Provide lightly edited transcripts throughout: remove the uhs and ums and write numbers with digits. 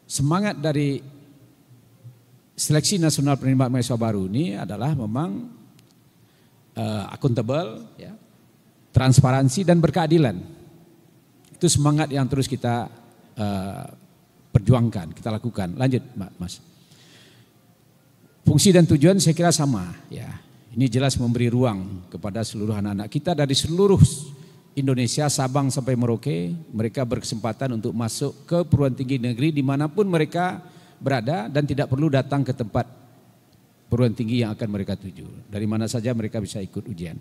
semangat dari seleksi nasional penerimaan mahasiswa baru ini adalah memang akuntabel, ya, transparansi dan berkeadilan. Itu semangat yang terus kita perjuangkan, kita lakukan. Lanjut, Mas. Fungsi dan tujuan saya kira sama, ya. Ini jelas memberi ruang kepada seluruh anak-anak kita dari seluruh Indonesia, Sabang sampai Merauke. Mereka berkesempatan untuk masuk ke perguruan tinggi negeri dimanapun mereka berada dan tidak perlu datang ke tempat perguruan tinggi yang akan mereka tuju. Dari mana saja mereka bisa ikut ujian.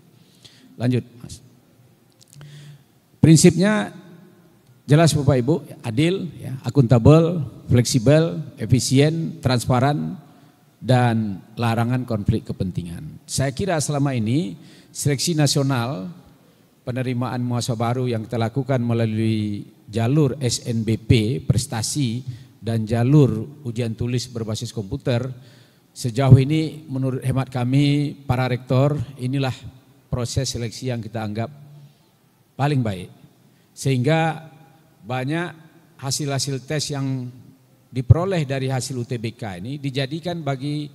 Lanjut, Mas. Prinsipnya jelas Bapak Ibu, adil, ya, akuntabel, fleksibel, efisien, transparan, dan larangan konflik kepentingan. Saya kira selama ini seleksi nasional penerimaan mahasiswa baru yang kita lakukan melalui jalur SNBP prestasi dan jalur ujian tulis berbasis komputer, sejauh ini menurut hemat kami para rektor, inilah proses seleksi yang kita anggap paling baik. Sehingga banyak hasil-hasil tes yang diperoleh dari hasil UTBK ini dijadikan bagi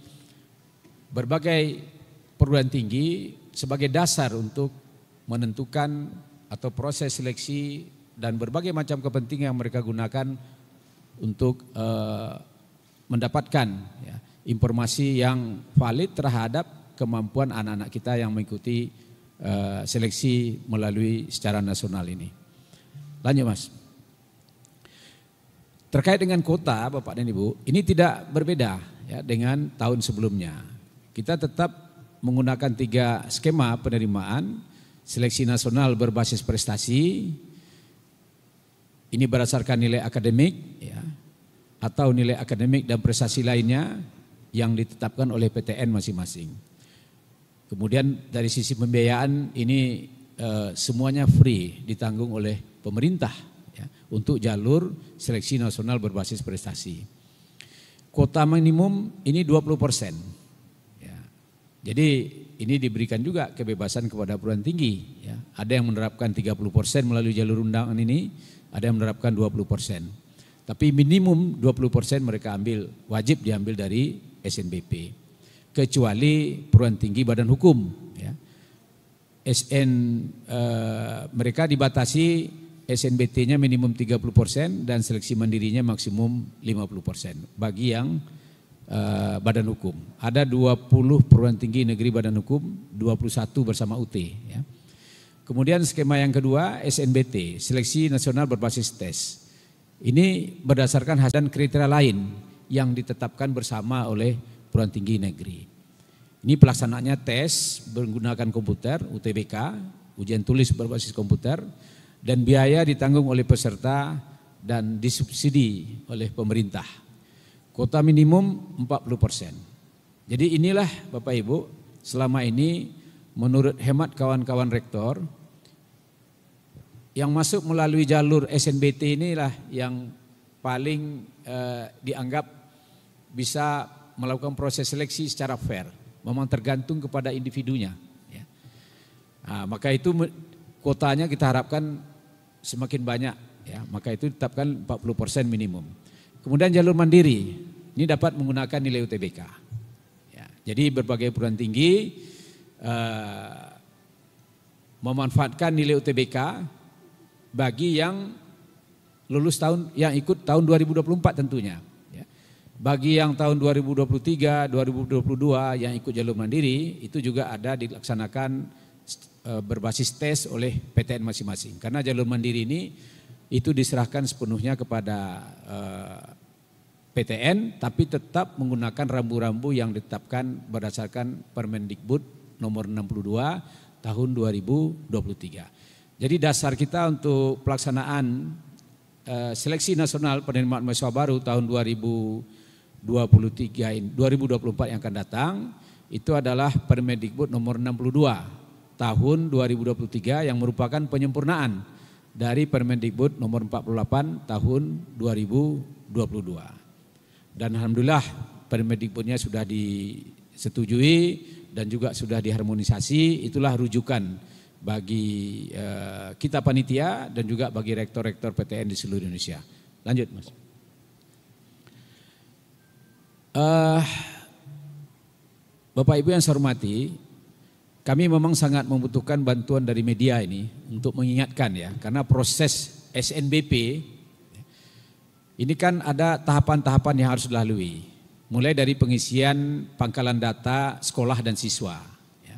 berbagai perguruan tinggi sebagai dasar untuk menentukan atau proses seleksi dan berbagai macam kepentingan yang mereka gunakan untuk mendapatkan, ya, informasi yang valid terhadap kemampuan anak-anak kita yang mengikuti seleksi melalui secara nasional ini. Lanjut, Mas. Terkait dengan kuota, Bapak dan Ibu, ini tidak berbeda, ya, dengan tahun sebelumnya. Kita tetap menggunakan 3 skema penerimaan, seleksi nasional berbasis prestasi, ini berdasarkan nilai akademik, ya, atau nilai akademik dan prestasi lainnya yang ditetapkan oleh PTN masing-masing. Kemudian dari sisi pembiayaan ini semuanya free, ditanggung oleh pemerintah, ya, untuk jalur seleksi nasional berbasis prestasi. Kuota minimum ini 20%. Ya. Jadi ini diberikan juga kebebasan kepada perguruan tinggi. Ya. Ada yang menerapkan 30% melalui jalur undangan ini, ada yang menerapkan 20%. Tapi minimum 20% mereka ambil, wajib diambil dari SNBP. Kecuali perguruan tinggi badan hukum. Ya. Mereka dibatasi SNBT-nya minimum 30% dan seleksi mandirinya maksimum 50% bagi yang badan hukum. Ada 20 perguruan tinggi negeri badan hukum, 21 bersama UT. Ya. Kemudian skema yang kedua SNBT, seleksi nasional berbasis tes. Ini berdasarkan hasil dan kriteria lain yang ditetapkan bersama oleh perguruan tinggi negeri. Ini pelaksanaannya tes menggunakan komputer, UTBK, ujian tulis berbasis komputer, dan biaya ditanggung oleh peserta dan disubsidi oleh pemerintah. Kuota minimum 40%. Jadi inilah Bapak Ibu, selama ini menurut hemat kawan-kawan rektor, yang masuk melalui jalur SNBT inilah yang paling dianggap bisa melakukan proses seleksi secara fair. Memang tergantung kepada individunya. Ya. Nah, maka itu kuotanya kita harapkan semakin banyak, ya, maka itu ditetapkan 40% minimum. Kemudian jalur mandiri, ini dapat menggunakan nilai UTBK. Ya, jadi berbagai perguruan tinggi memanfaatkan nilai UTBK bagi yang lulus yang ikut tahun 2024 tentunya. Ya. Bagi yang tahun 2023, 2022 yang ikut jalur mandiri itu juga ada dilaksanakan berbasis tes oleh PTN masing-masing. Karena jalur mandiri ini itu diserahkan sepenuhnya kepada PTN, tapi tetap menggunakan rambu-rambu yang ditetapkan berdasarkan Permendikbud nomor 62 tahun 2023. Jadi dasar kita untuk pelaksanaan seleksi nasional penerimaan mahasiswa baru tahun 2024 yang akan datang itu adalah Permendikbud nomor 62 tahun 2023 yang merupakan penyempurnaan dari Permendikbud nomor 48 tahun 2022. Dan alhamdulillah Permendikbudnya sudah disetujui dan juga sudah diharmonisasi. Itulah rujukan bagi kita panitia dan juga bagi rektor-rektor PTN di seluruh Indonesia. Lanjut, Mas. Eh, Bapak Ibu yang saya hormati, kami memang sangat membutuhkan bantuan dari media ini untuk mengingatkan ya, karena proses SNBP ini kan ada tahapan-tahapan yang harus dilalui, mulai dari pengisian pangkalan data sekolah dan siswa. Ya.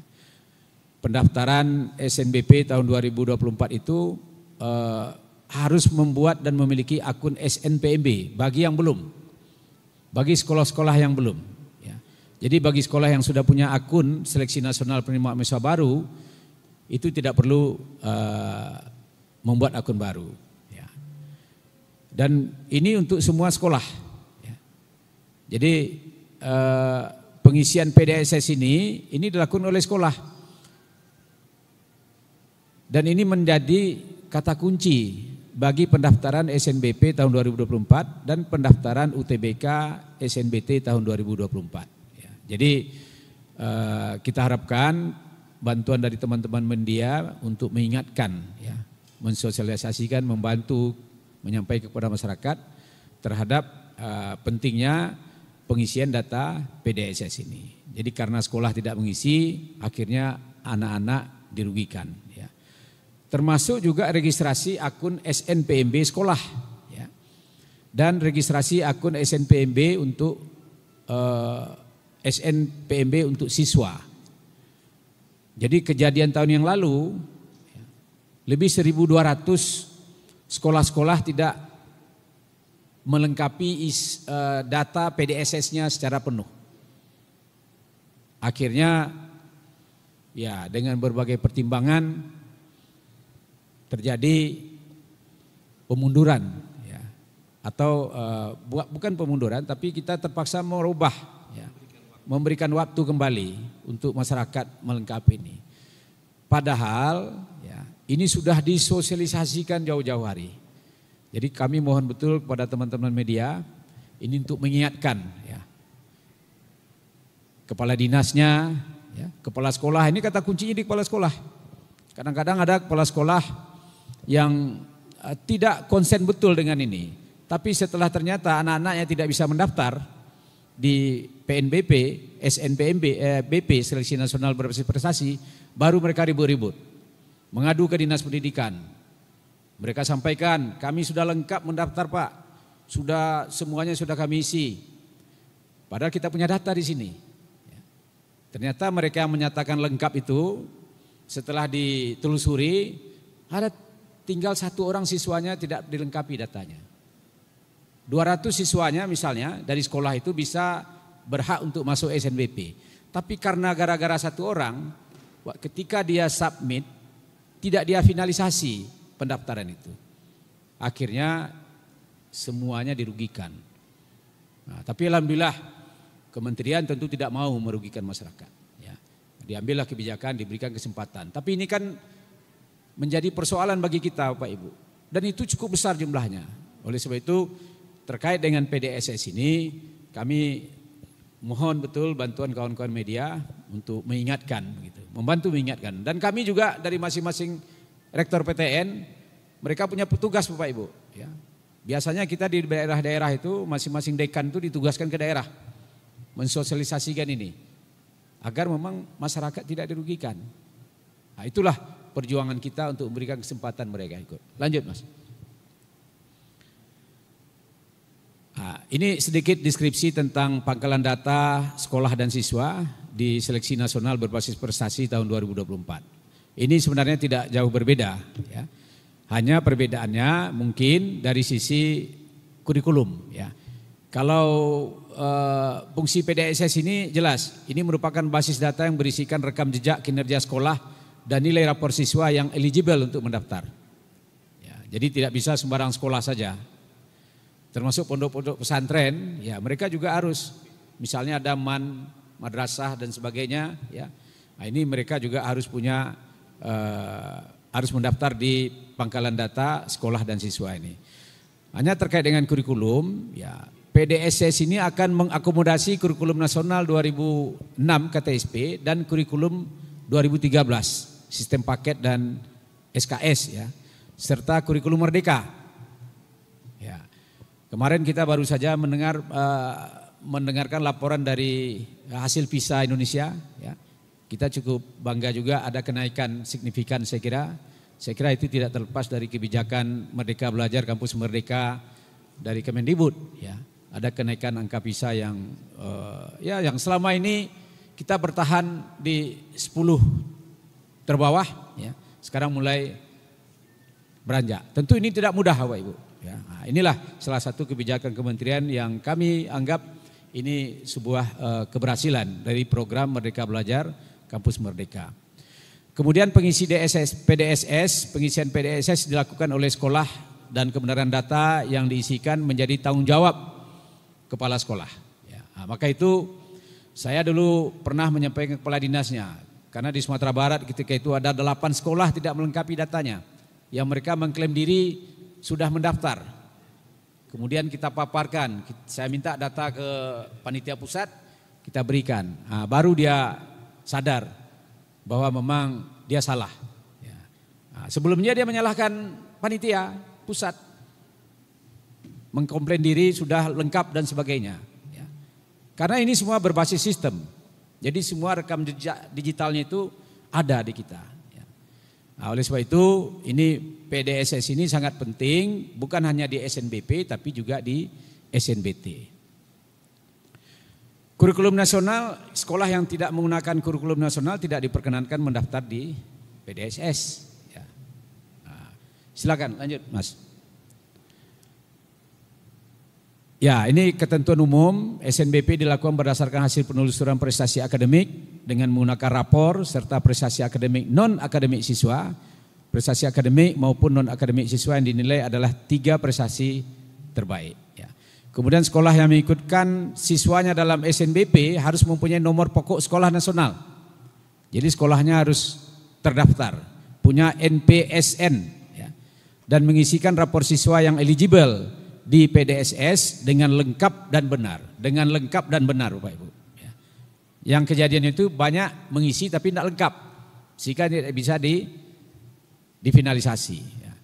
Pendaftaran SNBP tahun 2024 itu harus membuat dan memiliki akun SNPMB bagi yang belum, bagi sekolah-sekolah yang belum. Ya. Jadi bagi sekolah yang sudah punya akun seleksi nasional penerima mahasiswa baru, itu tidak perlu membuat akun baru. Ya. Dan ini untuk semua sekolah. Ya. Jadi pengisian PDSS ini dilakukan oleh sekolah. Dan ini menjadi kata kunci bagi pendaftaran SNBP tahun 2024 dan pendaftaran UTBK SNBT tahun 2024. Ya, jadi kita harapkan bantuan dari teman-teman media untuk mengingatkan, ya, mensosialisasikan, membantu, menyampaikan kepada masyarakat terhadap pentingnya pengisian data PDSS ini. Jadi karena sekolah tidak mengisi, akhirnya anak-anak dirugikan. Ya. Termasuk juga registrasi akun SNPMB sekolah, ya. Dan registrasi akun SNPMB untuk SNPMB untuk siswa. Jadi kejadian tahun yang lalu lebih 1.200 sekolah-sekolah tidak melengkapi data PDSS-nya secara penuh. Akhirnya ya dengan berbagai pertimbangan terjadi pemunduran, ya. Atau bukan pemunduran, tapi kita terpaksa merubah, ya, memberikan waktu kembali untuk masyarakat melengkapi ini. Padahal ya, ini sudah disosialisasikan jauh-jauh hari. Jadi kami mohon betul kepada teman-teman media ini untuk mengingatkan, ya, kepala dinasnya, ya, kepala sekolah. Ini kata kuncinya di kepala sekolah. Kadang-kadang ada kepala sekolah yang tidak konsen betul dengan ini. Tapi setelah ternyata anak-anaknya tidak bisa mendaftar di PNBP, SNPMB, BP, Seleksi Nasional Berbasis Prestasi, baru mereka ribut-ribut. Mengadu ke Dinas Pendidikan. Mereka sampaikan, kami sudah lengkap mendaftar Pak. Semuanya sudah kami isi. Padahal kita punya data di sini. Ternyata mereka yang menyatakan lengkap itu setelah ditelusuri ada tinggal 1 orang siswanya tidak dilengkapi datanya. 200 siswanya misalnya dari sekolah itu bisa berhak untuk masuk SNBP. Tapi karena gara-gara 1 orang, ketika dia submit, tidak dia finalisasi pendaftaran itu. Akhirnya semuanya dirugikan. Nah, tapi alhamdulillah kementerian tentu tidak mau merugikan masyarakat. Ya. Diambillah kebijakan, diberikan kesempatan. Tapi ini kan menjadi persoalan bagi kita Bapak Ibu. Dan itu cukup besar jumlahnya. Oleh sebab itu terkait dengan PDSS ini kami mohon betul bantuan kawan-kawan media untuk mengingatkan, gitu, membantu mengingatkan. Dan kami juga dari masing-masing rektor PTN mereka punya petugas Bapak Ibu. Ya. Biasanya kita di daerah-daerah itu masing-masing dekan itu ditugaskan ke daerah mensosialisasikan ini agar memang masyarakat tidak dirugikan. Nah, itulah perjuangan kita untuk memberikan kesempatan mereka ikut. Lanjut Mas. Nah, ini sedikit deskripsi tentang pangkalan data sekolah dan siswa di Seleksi Nasional Berbasis Prestasi tahun 2024. Ini sebenarnya tidak jauh berbeda, ya. Hanya perbedaannya mungkin dari sisi kurikulum, ya. Kalau fungsi PDSS ini jelas, ini merupakan basis data yang berisikan rekam jejak kinerja sekolah dan nilai rapor siswa yang eligible untuk mendaftar. Ya, jadi tidak bisa sembarang sekolah saja. Termasuk pondok-pondok pesantren, ya mereka juga harus, misalnya ada madrasah dan sebagainya, ya. Nah, ini mereka juga harus punya harus mendaftar di pangkalan data sekolah dan siswa ini. Hanya terkait dengan kurikulum, ya PDSS ini akan mengakomodasi kurikulum nasional 2006 KTSP dan kurikulum 2013 sistem paket dan SKS, ya, serta kurikulum merdeka. Ya. Kemarin kita baru saja mendengar mendengarkan laporan dari hasil PISA Indonesia, ya. Kita cukup bangga juga ada kenaikan signifikan saya kira. Saya kira itu tidak terlepas dari kebijakan Merdeka Belajar Kampus Merdeka dari Kemendikbud, ya. Ada kenaikan angka PISA yang yang selama ini kita bertahan di 10 terbawah, ya. Sekarang mulai beranjak. Tentu ini tidak mudah Bapak Ibu. Ya, nah, inilah salah satu kebijakan kementerian yang kami anggap ini sebuah keberhasilan dari program Merdeka Belajar Kampus Merdeka. Kemudian pengisian PDSS dilakukan oleh sekolah dan kebenaran data yang diisikan menjadi tanggung jawab kepala sekolah. Ya, nah, maka itu saya dulu pernah menyampaikan ke kepala dinasnya, karena di Sumatera Barat ketika itu ada 8 sekolah tidak melengkapi datanya, yang mereka mengklaim diri sudah mendaftar. Kemudian kita paparkan, saya minta data ke panitia pusat, kita berikan. Nah, baru dia sadar bahwa memang dia salah. Ya. Nah, sebelumnya dia menyalahkan panitia pusat, mengkomplain diri sudah lengkap dan sebagainya. Ya. Karena ini semua berbasis sistem, jadi semua rekam jejak digitalnya itu ada di kita. Nah, oleh sebab itu ini PDSS ini sangat penting, bukan hanya di SNBP tapi juga di SNBT. Kurikulum nasional, sekolah yang tidak menggunakan kurikulum nasional tidak diperkenankan mendaftar di PDSS. Ya. Nah, silakan lanjut Mas. Ya, ini ketentuan umum SNBP dilakukan berdasarkan hasil penelusuran prestasi akademik dengan menggunakan rapor serta prestasi akademik non-akademik siswa, prestasi akademik maupun non-akademik siswa yang dinilai adalah 3 prestasi terbaik. Ya. Kemudian sekolah yang mengikutkan siswanya dalam SNBP harus mempunyai nomor pokok sekolah nasional. Jadi sekolahnya harus terdaftar, punya NPSN, ya, dan mengisikan rapor siswa yang eligible di PDSS dengan lengkap dan benar, Bapak Ibu. Ya. Yang kejadian itu banyak mengisi tapi tidak lengkap, sehingga tidak bisa difinalisasi. Ya.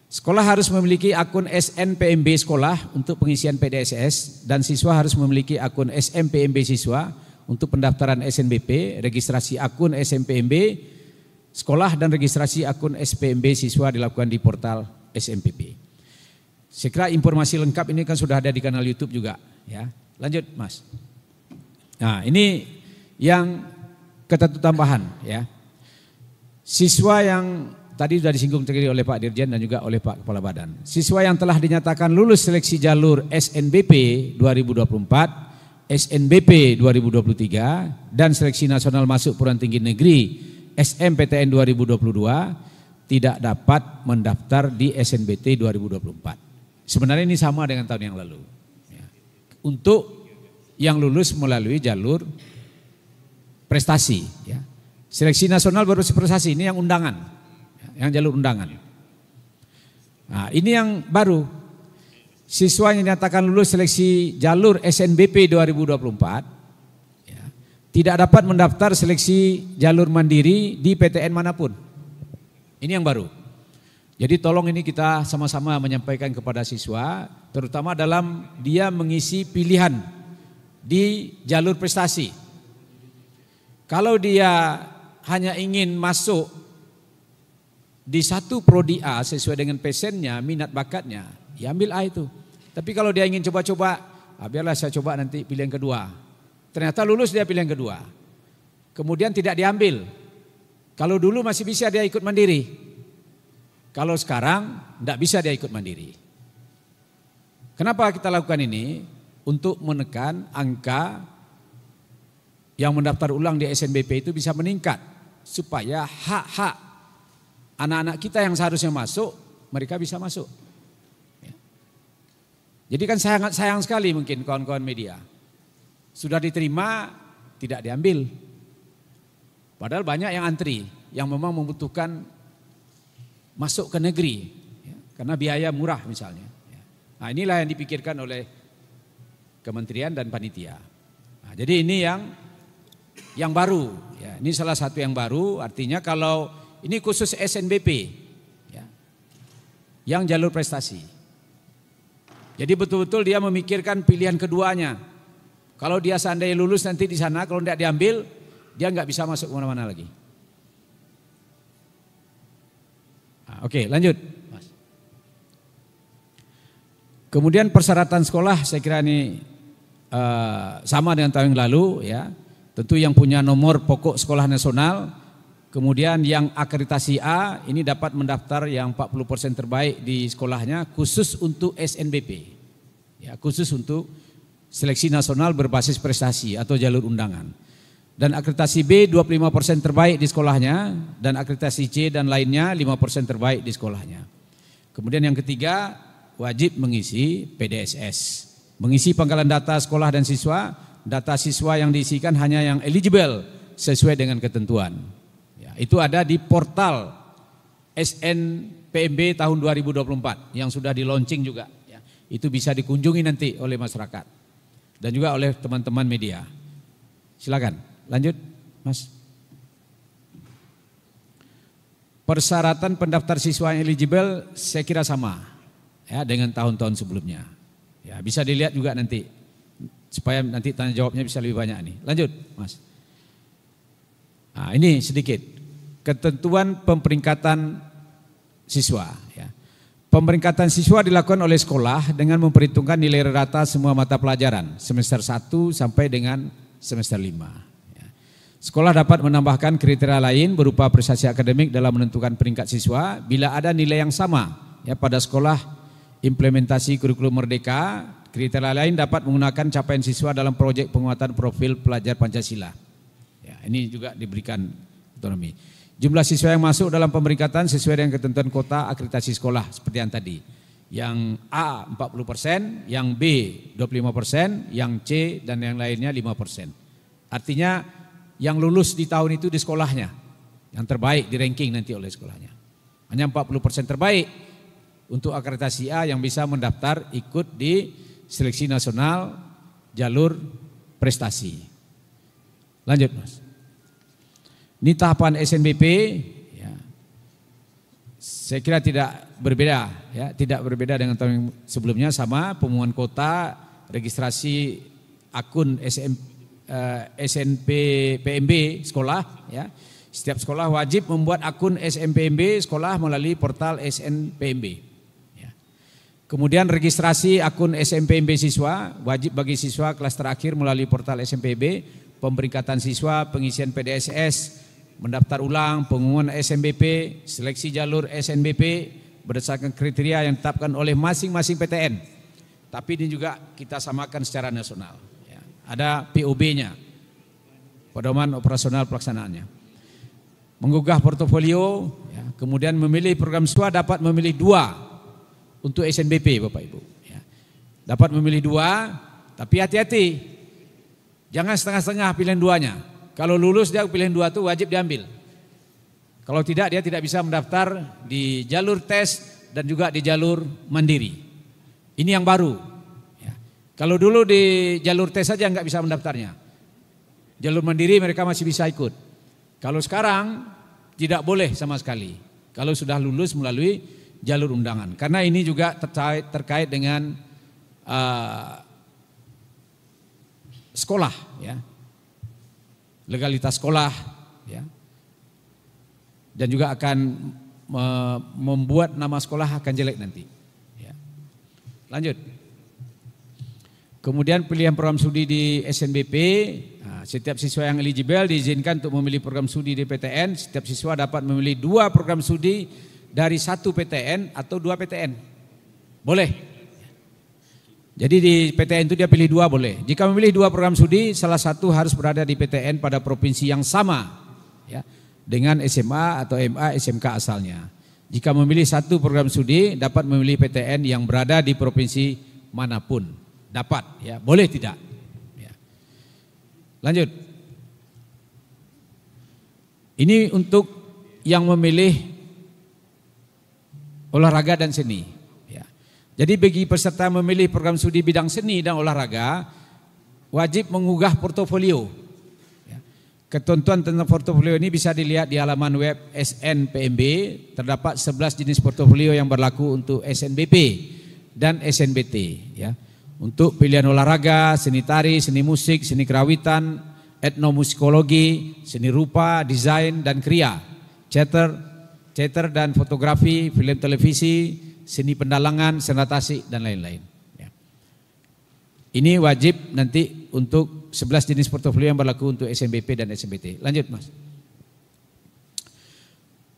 Sekolah harus memiliki akun SNPMB sekolah untuk pengisian PDSS dan siswa harus memiliki akun SMPMB siswa untuk pendaftaran SNBP, registrasi akun SMPMB sekolah dan registrasi akun SPMB siswa dilakukan di portal SMPP. Saya kira informasi lengkap ini kan sudah ada di kanal YouTube juga, ya. Lanjut, Mas. Nah, ini yang ketentuan tambahan, ya. Siswa yang tadi sudah disinggung tadi oleh Pak Dirjen dan juga oleh Pak Kepala Badan. Siswa yang telah dinyatakan lulus seleksi jalur SNBP 2024, SNBP 2023 dan seleksi nasional masuk perguruan tinggi negeri SMPTN 2022 tidak dapat mendaftar di SNBT 2024. Sebenarnya ini sama dengan tahun yang lalu. Ya. Untuk yang lulus melalui jalur prestasi. Ya. Seleksi nasional baru prestasi, ini yang undangan. Ya, yang jalur undangan. Nah, ini yang baru. Siswa yang dinyatakan lulus seleksi jalur SNBP 2024 ya, tidak dapat mendaftar seleksi jalur mandiri di PTN manapun. Ini yang baru. Jadi tolong ini kita sama-sama menyampaikan kepada siswa, terutama dalam dia mengisi pilihan di jalur prestasi. Kalau dia hanya ingin masuk di satu prodi A sesuai dengan passionnya, minat bakatnya, ya ambil A itu. Tapi kalau dia ingin coba-coba, biarlah saya coba nanti pilihan kedua. Ternyata lulus dia pilihan kedua. Kemudian tidak diambil. Kalau dulu masih bisa dia ikut mandiri. Kalau sekarang tidak bisa dia ikut mandiri. Kenapa kita lakukan ini? Untuk menekan angka yang mendaftar ulang di SNBP itu bisa meningkat. Supaya hak-hak anak-anak kita yang seharusnya masuk, mereka bisa masuk. Ya. Jadi kan sangat sayang sekali mungkin kawan-kawan media. Sudah diterima, tidak diambil. Padahal banyak yang antri, yang memang membutuhkan masuk ke negeri, ya, karena biaya murah misalnya. Ya. Nah, inilah yang dipikirkan oleh kementerian dan panitia. Nah, jadi ini yang baru. Ya, ini salah satu yang baru. Artinya kalau ini khusus SNBP, ya, yang jalur prestasi. Jadi betul-betul dia memikirkan pilihan keduanya. Kalau dia seandainya lulus nanti di sana, kalau tidak diambil, dia nggak bisa masuk kemana-mana lagi. Nah, oke, lanjut. Mas. Kemudian persyaratan sekolah, saya kira ini sama dengan tahun yang lalu, ya. Tentu yang punya nomor pokok sekolah nasional, kemudian yang akreditasi A ini dapat mendaftar yang 40% terbaik di sekolahnya khusus untuk SNBP. Ya, khusus untuk seleksi nasional berbasis prestasi atau jalur undangan. Dan akreditasi B 25% terbaik di sekolahnya, dan akreditasi C dan lainnya 5% terbaik di sekolahnya. Kemudian yang ketiga, wajib mengisi PDSS. Mengisi pangkalan data sekolah dan siswa. Data siswa yang diisikan hanya yang eligible sesuai dengan ketentuan. Ya, itu ada di portal SNPMB tahun 2024 yang sudah di launching juga. Ya, itu bisa dikunjungi nanti oleh masyarakat dan juga oleh teman-teman media. Silakan, lanjut, Mas. Persyaratan pendaftar siswa yang eligible saya kira sama ya dengan tahun-tahun sebelumnya. Ya, bisa dilihat juga nanti. Supaya nanti tanya jawabnya bisa lebih banyak nih. Lanjut, Mas. Nah, ini sedikit ketentuan pemeringkatan siswa. Ya. Pemeringkatan siswa dilakukan oleh sekolah dengan memperhitungkan nilai rata semua mata pelajaran semester 1 sampai dengan semester 5. Ya. Sekolah dapat menambahkan kriteria lain berupa prestasi akademik dalam menentukan peringkat siswa bila ada nilai yang sama. Ya, pada sekolah implementasi kurikulum merdeka. Kriteria lain dapat menggunakan capaian siswa dalam proyek penguatan profil pelajar Pancasila. Ya, ini juga diberikan otonomi. Jumlah siswa yang masuk dalam pemeringkatan sesuai dengan ketentuan kota akreditasi sekolah seperti yang tadi. Yang A 40%, yang B 25%, yang C dan yang lainnya 5%. Artinya yang lulus di tahun itu di sekolahnya, yang terbaik di ranking nanti oleh sekolahnya. Hanya 40% terbaik untuk akreditasi A yang bisa mendaftar ikut di seleksi nasional jalur prestasi. Lanjut, Mas. Ini tahapan SNBP, ya. Saya kira tidak berbeda, ya, tidak berbeda dengan tahun sebelumnya, sama pengumuman kota, registrasi akun SNPMB sekolah, ya. Setiap sekolah wajib membuat akun SNPMB sekolah melalui portal SNPMB. Kemudian registrasi akun SNPMB siswa, wajib bagi siswa kelas terakhir melalui portal SNPMB, pemeringkatan siswa, pengisian PDSS, mendaftar ulang, pengumuman SNBP, seleksi jalur SNBP berdasarkan kriteria yang ditetapkan oleh masing-masing PTN. Tapi ini juga kita samakan secara nasional. Ya, ada POB-nya, pedoman operasional pelaksanaannya. Menggugah portofolio, ya, kemudian memilih program siswa dapat memilih 2. Untuk SNBP Bapak Ibu. Ya. Dapat memilih 2, tapi hati-hati. Jangan setengah-setengah pilihan 2-nya. Kalau lulus dia pilihan 2 itu wajib diambil. Kalau tidak dia tidak bisa mendaftar di jalur tes dan juga di jalur mandiri. Ini yang baru. Ya. Kalau dulu di jalur tes saja nggak bisa mendaftarnya. Jalur mandiri mereka masih bisa ikut. Kalau sekarang tidak boleh sama sekali. Kalau sudah lulus melalui jalur undangan, karena ini juga terkait dengan sekolah, ya, legalitas sekolah, ya, dan juga akan membuat nama sekolah akan jelek nanti. Ya. Lanjut. Kemudian pilihan program studi di SNBP, nah, setiap siswa yang eligible diizinkan untuk memilih program studi di PTN. Setiap siswa dapat memilih 2 program studi dari 1 PTN atau 2 PTN. Boleh. Jadi di PTN itu dia pilih 2 boleh. Jika memilih 2 program studi, salah satu harus berada di PTN pada provinsi yang sama, ya, dengan SMA atau MA SMK asalnya. Jika memilih 1 program studi, dapat memilih PTN yang berada di provinsi manapun. Dapat, ya, boleh tidak. Ya. Lanjut. Ini untuk yang memilih olahraga dan seni. Ya. Jadi bagi peserta memilih program studi bidang seni dan olahraga, wajib mengunggah portofolio. Ya. Ketentuan tentang portofolio ini bisa dilihat di halaman web SNPMB. Terdapat 11 jenis portofolio yang berlaku untuk SNBP dan SNBT. Ya. untuk pilihan olahraga, seni tari, seni musik, seni kerawitan, etnomusikologi, seni rupa, desain dan kriya, teater dan fotografi, film televisi, seni pendalangan, senatasi dan lain-lain. Ya. Ini wajib nanti untuk 11 jenis portofolio yang berlaku untuk SNBP dan SNBT. Lanjut Mas.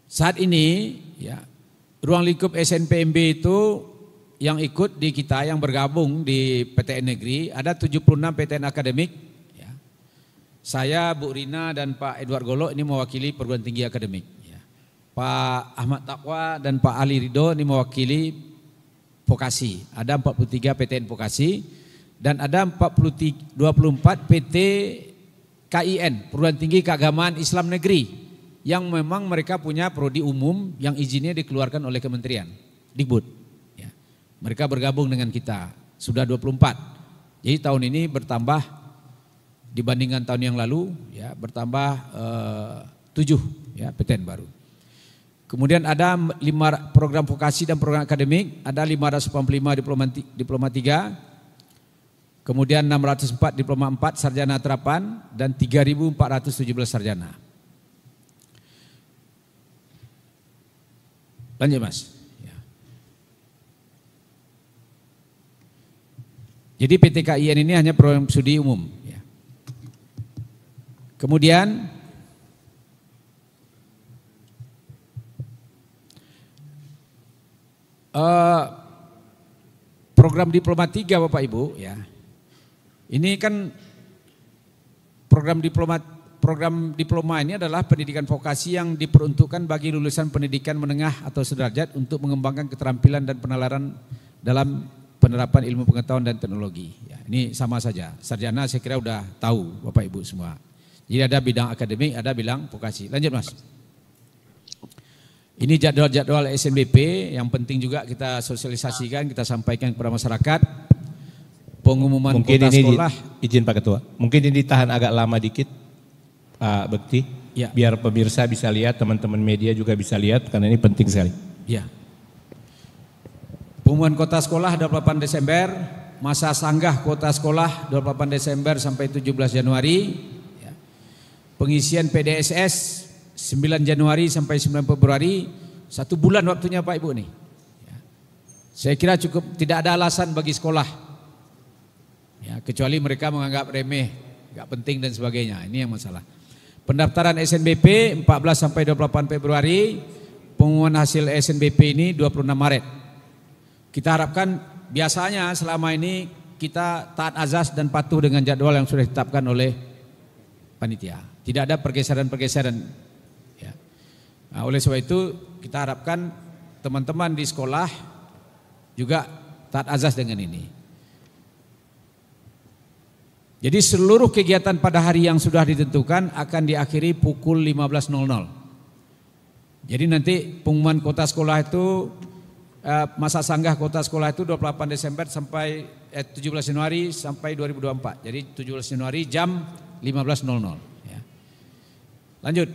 Saat ini ya, ruang lingkup SNPMB itu yang ikut di kita, yang bergabung di PTN Negeri, ada 76 PTN akademik. Ya. Saya, Bu Rina dan Pak Edward Golo ini mewakili perguruan tinggi akademik. Ya. Pak Ahmad Taqwa dan Pak Ali Ridho ini mewakili vokasi. Ada 43 PTN vokasi dan ada 24 PT KIN, Perguruan Tinggi Keagamaan Islam Negeri, yang memang mereka punya prodi umum yang izinnya dikeluarkan oleh Kementerian Dikbud. Ya. Mereka bergabung dengan kita, sudah 24. Jadi tahun ini bertambah dibandingkan tahun yang lalu, ya, bertambah 7 ya, PTN baru. Kemudian ada 5 program vokasi dan program akademik, ada 585 diploma 3, kemudian 604 diploma 4 sarjana terapan dan 3.417 sarjana. Lanjut Mas. Ya. Jadi PT KIN ini hanya program studi umum. Ya. Kemudian program diploma 3 Bapak Ibu ya. Ini kan program diploma ini adalah pendidikan vokasi yang diperuntukkan bagi lulusan pendidikan menengah atau sederajat untuk mengembangkan keterampilan dan penalaran dalam penerapan ilmu pengetahuan dan teknologi. Ya, ini sama saja. Sarjana saya kira udah tahu Bapak Ibu semua. Jadi ada bidang akademik, ada bidang vokasi. Lanjut Mas. Ini jadwal-jadwal SNBP yang penting juga kita sosialisasikan, kita sampaikan kepada masyarakat. Pengumuman mungkin kota ini sekolah. Izin Pak Ketua, mungkin ini ditahan agak lama dikit. Pak Bekti, ya. Biar pemirsa bisa lihat, teman-teman media juga bisa lihat, karena ini penting sekali. Ya. Pengumuman kota sekolah 28 Desember, masa sanggah kota sekolah 28 Desember sampai 17 Januari. Ya. Pengisian PDSS 9 Januari sampai 9 Februari, 1 bulan waktunya Pak Ibu nih. Ya. Saya kira cukup, tidak ada alasan bagi sekolah. Ya, kecuali mereka menganggap remeh, gak penting dan sebagainya. Ini yang masalah. Pendaftaran SNBP 14 sampai 28 Februari, pengumuman hasil SNBP ini 26 Maret. Kita harapkan biasanya selama ini kita taat azas dan patuh dengan jadwal yang sudah ditetapkan oleh panitia. Tidak ada pergeseran-pergeseran. Ya. Nah, oleh sebab itu kita harapkan teman-teman di sekolah juga taat azas dengan ini. Jadi seluruh kegiatan pada hari yang sudah ditentukan akan diakhiri pukul 15.00. Jadi nanti pengumuman kota sekolah itu, masa sanggah kota sekolah itu 28 Desember sampai 17 Januari sampai 2024. Jadi 17 Januari jam 15.00. Ya. Lanjut.